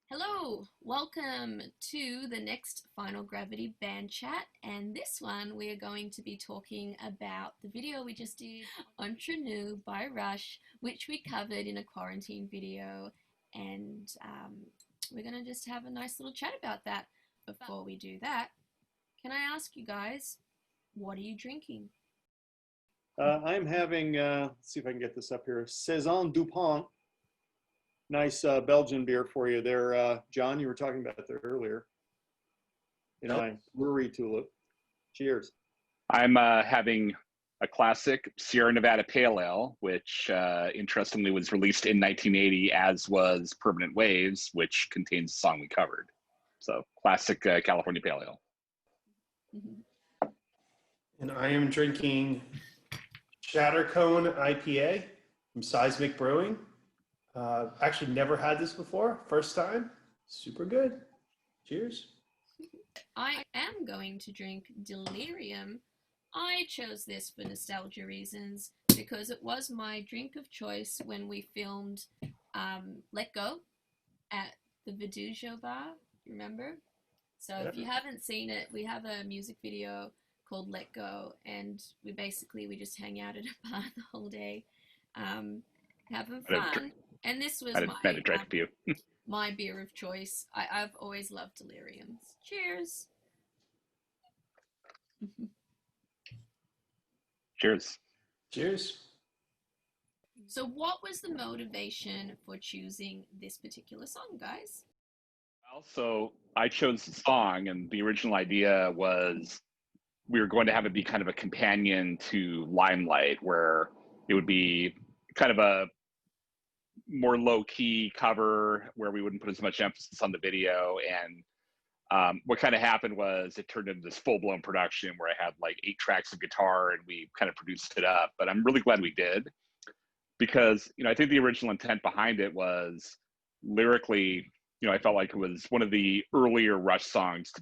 Hello, welcome to the next Final Gravity band chat, and this one we are going to be talking about the video we just did, Entre Nous by Rush, which we covered in a quarantine video, and we're going to just have a nice little chat about that. Before we do that, can I ask you guys, what are you drinking? I'm having, let's see if I can get this up here, Saison Dupont. Nice Belgian beer for you there, John. You were talking about that earlier. You know, brewery tulip. Cheers. I'm having a classic Sierra Nevada Pale Ale, which interestingly was released in 1980, as was Permanent Waves, which contains the song we covered. So classic California Pale Ale. Mm-hmm. And I am drinking Shattercone IPA from Seismic Brewing. Actually never had this before. First time. Super good. Cheers. I am going to drink Delirium. I chose this for nostalgia reasons because it was my drink of choice when we filmed Let Go at the Vidujo Bar, remember? So if you haven't seen it, we have a music video called Let Go, and we just hang out at a bar the whole day, having fun. And this was my beer of choice. I've always loved Deliriums. Cheers. Cheers. Cheers. So what was the motivation for choosing this particular song, guys? Well, so I chose the song, and the original idea was we were going to have it be kind of a companion to Limelight, where it would be kind of a more low-key cover where we wouldn't put as much emphasis on the video. And what kind of happened was it turned into this full-blown production where I had like 8 tracks of guitar and we kind of produced it up. But I'm really glad we did, because, you know, I think the original intent behind it was lyrically, you know, I felt like it was one of the earlier Rush songs to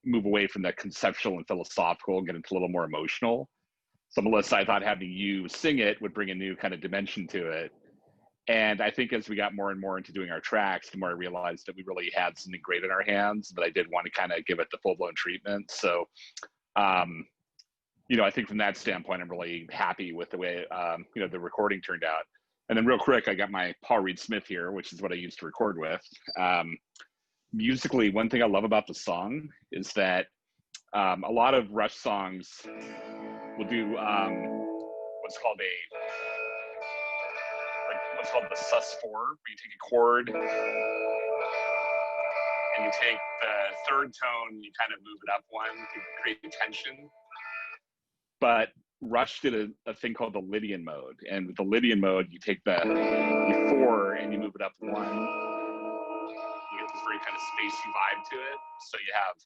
move away from that conceptual and philosophical and get into a little more emotional. So Melissa, I thought having you sing it would bring a new kind of dimension to it. And I think as we got more and more into doing our tracks, the more I realized that we really had something great in our hands, but I did want to kind of give it the full-blown treatment. So, you know, I think from that standpoint, I'm really happy with the way, you know, the recording turned out. And then real quick, I got my Paul Reed Smith here, which is what I used to record with. Musically, one thing I love about the song is that a lot of Rush songs will do what's called the sus4, where you take a chord and you take the third tone, you kind of move it up one to create tension. But Rush did a thing called the Lydian mode, and with the Lydian mode, you take the 4 and you move it up one. You get this very kind of spacey vibe to it. So you have,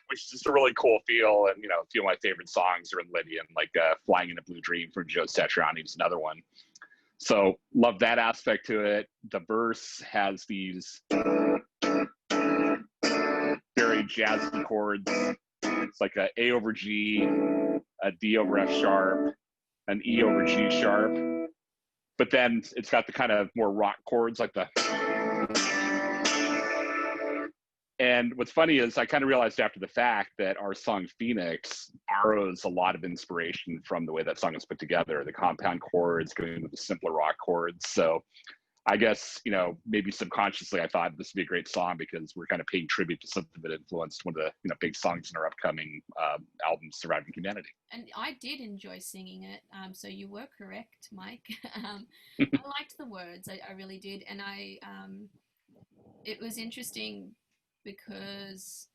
which is just a really cool feel. And, you know, a few of my favorite songs are in Lydian, like Flying in a Blue Dream from Joe Satriani is another one. So love that aspect to it. The verse has these very jazzy chords. It's like a A over G, a D over F sharp, an E over G sharp. But then it's got the kind of more rock chords, like the. And what's funny is I kind of realized after the fact that our song Phoenix borrows a lot of inspiration from the way that song is put together, the compound chords going into the simpler rock chords. So I guess, you know, maybe subconsciously I thought this would be a great song because we're kind of paying tribute to something that influenced one of the, you know, big songs in our upcoming album, Surviving Humanity. And I did enjoy singing it, so you were correct, Mike. I liked the words, I really did. And it was interesting because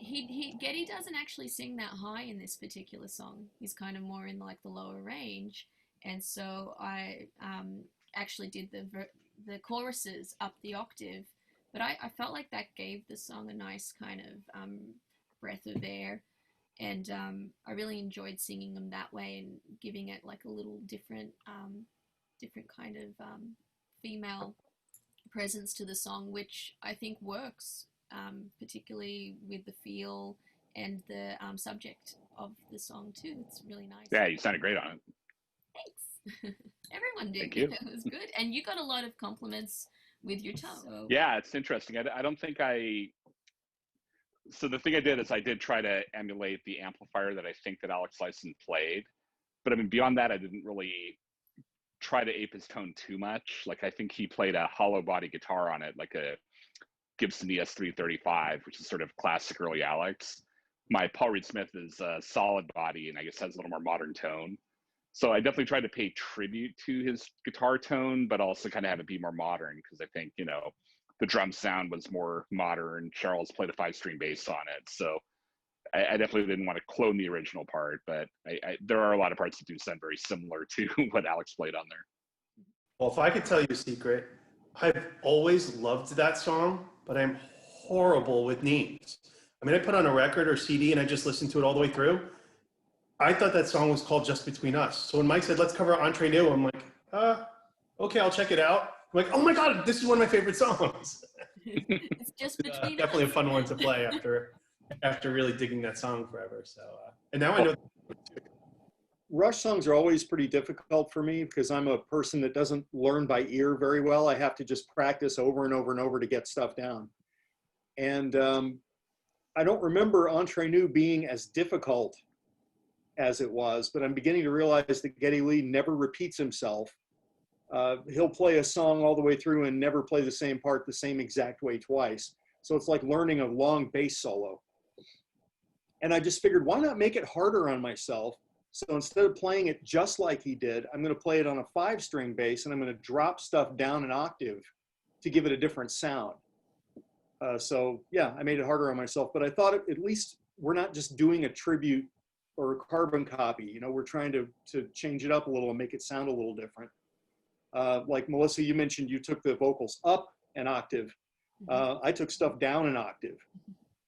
Geddy doesn't actually sing that high in this particular song. He's kind of more in like the lower range, and so I actually did the choruses up the octave, but I felt like that gave the song a nice kind of breath of air, and I really enjoyed singing them that way and giving it like a little different kind of female presence to the song, which I think works, particularly with the feel and the subject of the song too. It's really nice. Yeah, you sounded great on it. Thanks. Everyone did. Thank you. It was good, and you got a lot of compliments with your tone. So. Yeah, it's interesting. I don't think so the thing I did is I did try to emulate the amplifier that I think that Alex Lifeson played. But I mean, beyond that, I didn't really try to ape his tone too much. Like, I think he played a hollow body guitar on it, like a Gibson ES335, which is sort of classic early Alex. My Paul Reed Smith is a solid body and I guess has a little more modern tone. So I definitely tried to pay tribute to his guitar tone, but also kind of have it be more modern, because I think, you know, the drum sound was more modern. Charles played a 5-string bass on it. So I definitely didn't want to clone the original part, but there are a lot of parts that do sound very similar to what Alex played on there. Well, if I could tell you a secret, I've always loved that song, but I'm horrible with names. I mean, I put on a record or CD and I just listened to it all the way through. I thought that song was called Just Between Us. So when Mike said, let's cover Entre Nous, I'm like, okay, I'll check it out. I'm like, oh my God, this is one of my favorite songs. It's just between definitely us. a fun one to play after really digging that song forever. So, and now I know. Rush songs are always pretty difficult for me because I'm a person that doesn't learn by ear very well. I have to just practice over and over and over to get stuff down. And I don't remember Entre Nous being as difficult as it was, but I'm beginning to realize that Geddy Lee never repeats himself. He'll play a song all the way through and never play the same part the same exact way twice. So it's like learning a long bass solo. And I just figured, why not make it harder on myself? So instead of playing it just like he did, I'm going to play it on a 5-string bass and I'm going to drop stuff down an octave to give it a different sound. So yeah, I made it harder on myself, but I thought at least we're not just doing a tribute or a carbon copy. You know, we're trying to change it up a little and make it sound a little different. Like Melissa, you mentioned you took the vocals up an octave. I took stuff down an octave.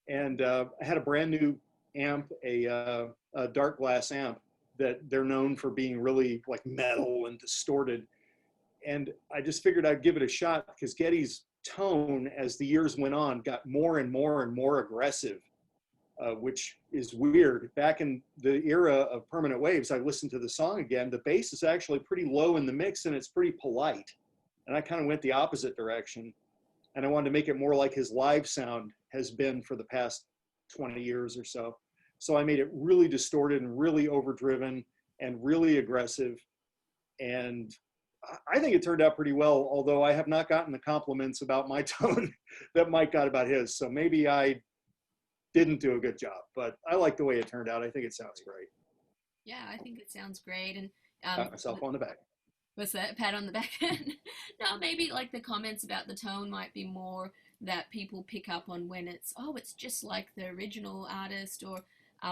And I had a brand new amp, a dark glass amp that they're known for being really like metal and distorted. And I just figured I'd give it a shot because Geddy's tone as the years went on got more and more and more aggressive, which is weird. Back in the era of Permanent Waves, I listened to the song again. The bass is actually pretty low in the mix and it's pretty polite. And I kind of went the opposite direction. And I wanted to make it more like his live sound has been for the past 20 years or so. So I made it really distorted and really overdriven and really aggressive. And I think it turned out pretty well, although I have not gotten the compliments about my tone that Mike got about his. So maybe I didn't do a good job, but I like the way it turned out. I think it sounds great. Yeah, I think it sounds great. And pat myself on the back. What's that? Pat on the back? No, maybe like the comments about the tone might be more that people pick up on when it's, oh, it's just like the original artist or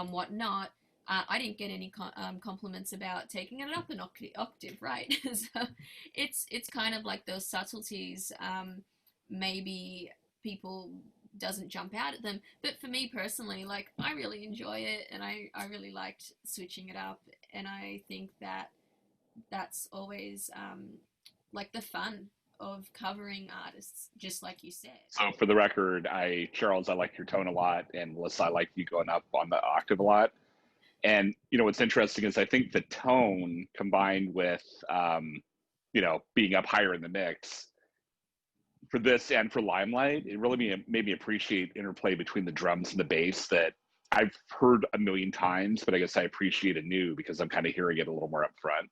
whatnot. I didn't get any compliments about taking it up an octave, right? So it's kind of like those subtleties. Maybe people doesn't jump out at them, but for me personally, like I really enjoy it, and I really liked switching it up, and I think that that's always like the fun of covering artists, just like you said. So for the record, Charles, I like your tone a lot, and Melissa, I like you going up on the octave a lot. And you know what's interesting is I think the tone combined with you know, being up higher in the mix for this and for Limelight, it really made me appreciate interplay between the drums and the bass that I've heard a million times, but I guess I appreciate it new because I'm kind of hearing it a little more up front.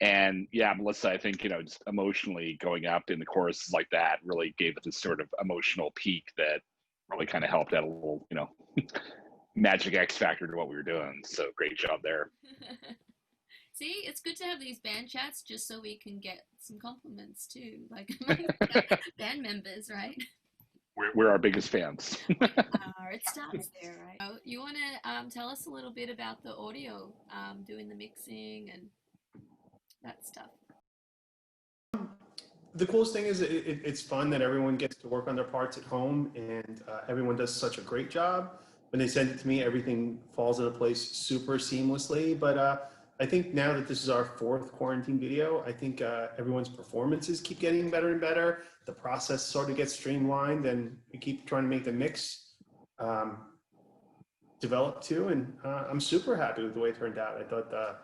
And yeah, Melissa, I think, you know, just emotionally going up in the choruses like that really gave it this sort of emotional peak that really kind of helped add a little, you know, magic X factor to what we were doing. So great job there. See, it's good to have these band chats just so we can get some compliments too, like band members, right? We're our biggest fans. It starts there, right? You want to tell us a little bit about the audio, doing the mixing and that stuff? The coolest thing is it's fun that everyone gets to work on their parts at home, and everyone does such a great job. When they send it to me, everything falls into place super seamlessly. But I think now that this is our 4th quarantine video, I think everyone's performances keep getting better and better. The process sort of gets streamlined, and we keep trying to make the mix developed too, and I'm super happy with the way it turned out. I thought the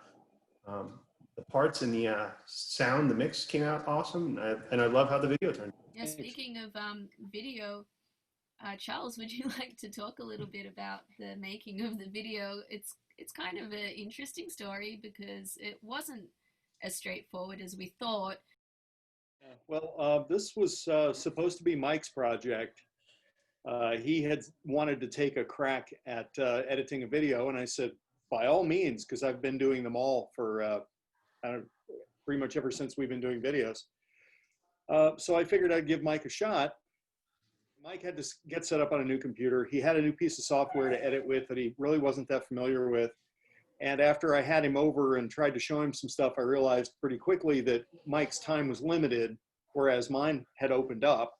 parts and the sound, the mix came out awesome, and I love how the video turned out. Yeah, speaking of video, Charles, would you like to talk a little bit about the making of the video? It's kind of an interesting story because it wasn't as straightforward as we thought. Well, this was supposed to be Mike's project. He had wanted to take a crack at editing a video, and I said, by all means, because I've been doing them all for pretty much ever since we've been doing videos. So I figured I'd give Mike a shot. Mike had to get set up on a new computer. He had a new piece of software to edit with that he really wasn't that familiar with. And after I had him over and tried to show him some stuff, I realized pretty quickly that Mike's time was limited, whereas mine had opened up.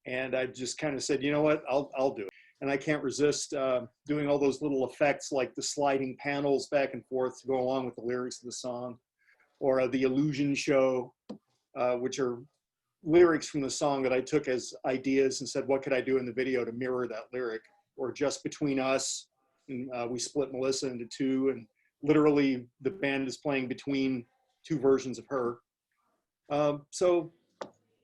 And I just kind of said, you know what, I'll do it. And I can't resist doing all those little effects like the sliding panels back and forth to go along with the lyrics of the song, or the illusion show, which are lyrics from the song that I took as ideas and said, what could I do in the video to mirror that lyric? Or Just Between Us, and we split Melissa into two, and literally the band is playing between two versions of her. So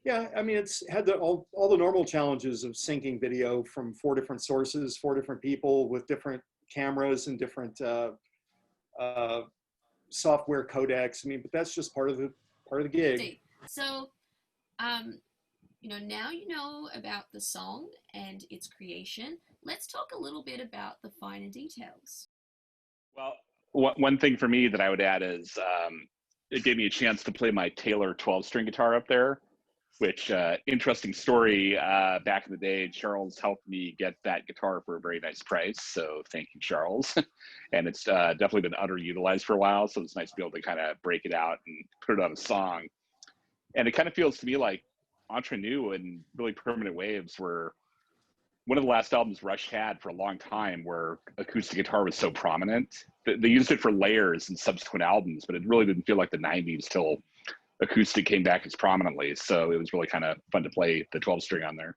yeah, I mean, it's had all the normal challenges of syncing video from 4 different sources, 4 different people with different cameras and different software codecs. I mean, but that's just part of the gig. So, now you know about the song and its creation. Let's talk a little bit about the finer details. Well, one thing for me that I would add is it gave me a chance to play my Taylor 12-string guitar up there, which interesting story. Back in the day, Charles helped me get that guitar for a very nice price. So thank you, Charles. And it's definitely been underutilized for a while. So it's nice to be able to kind of break it out and put it on a song. And it kind of feels to me like Entre Nous and Really Permanent Waves were one of the last albums Rush had for a long time where acoustic guitar was so prominent. They used it for layers in subsequent albums, but it really didn't feel like the 90s till acoustic came back as prominently. So it was really kind of fun to play the 12-string on there.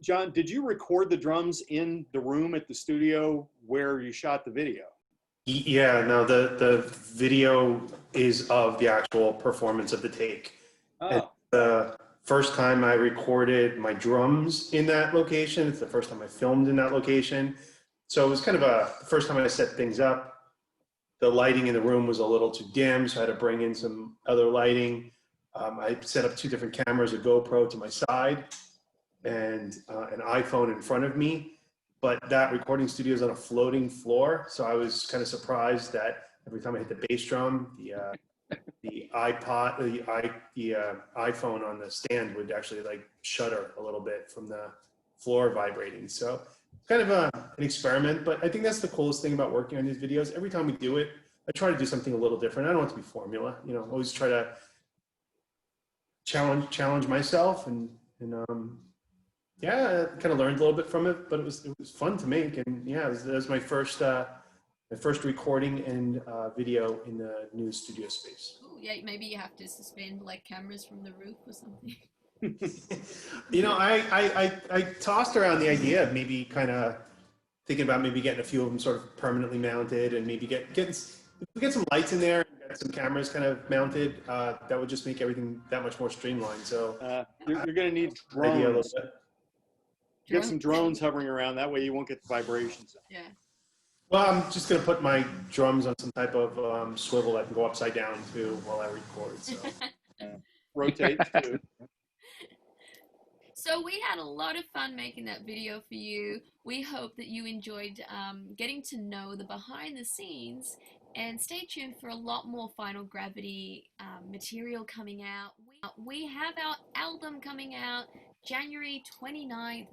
John, did you record the drums in the room at the studio where you shot the video? Yeah, no, the video is of the actual performance of the take. Oh. The first time I recorded my drums in that location, it's the first time I filmed in that location. So it was kind of the first time I set things up. The lighting in the room was a little too dim, so I had to bring in some other lighting. I set up 2 different cameras, a GoPro to my side and an iPhone in front of me. But that recording studio is on a floating floor, so I was kind of surprised that every time I hit the bass drum, the iPhone on the stand would actually like shudder a little bit from the floor vibrating. So kind of an experiment, but I think that's the coolest thing about working on these videos. Every time we do it, I try to do something a little different. I don't want it to be formula, always try to challenge myself and yeah, I kind of learned a little bit from it, but it was fun to make. And yeah, it was my first recording and video in the new studio space. Ooh, yeah, maybe you have to suspend like cameras from the roof or something. I tossed around the idea of maybe kind of thinking about maybe getting a few of them sort of permanently mounted, and maybe get some lights in there and get some cameras kind of mounted. That would just make everything that much more streamlined. So you're going to need drones. Get some drones hovering around. That way you won't get the vibrations. Yeah. Well, I'm just going to put my drums on some type of swivel that can go upside down too while I record. So rotate too. So we had a lot of fun making that video for you. We hope that you enjoyed getting to know the behind the scenes, and stay tuned for a lot more Final Gravity material coming out. We have our album coming out January 29th,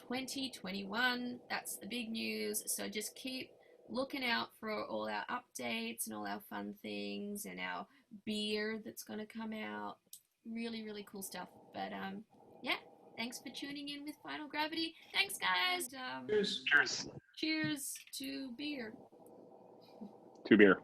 2021. That's the big news. So just keep looking out for all our updates and all our fun things and our beer that's going to come out. Really, really cool stuff. But yeah. Thanks for tuning in with Final Gravity. Thanks, guys. Cheers. Cheers. Cheers to beer. To beer.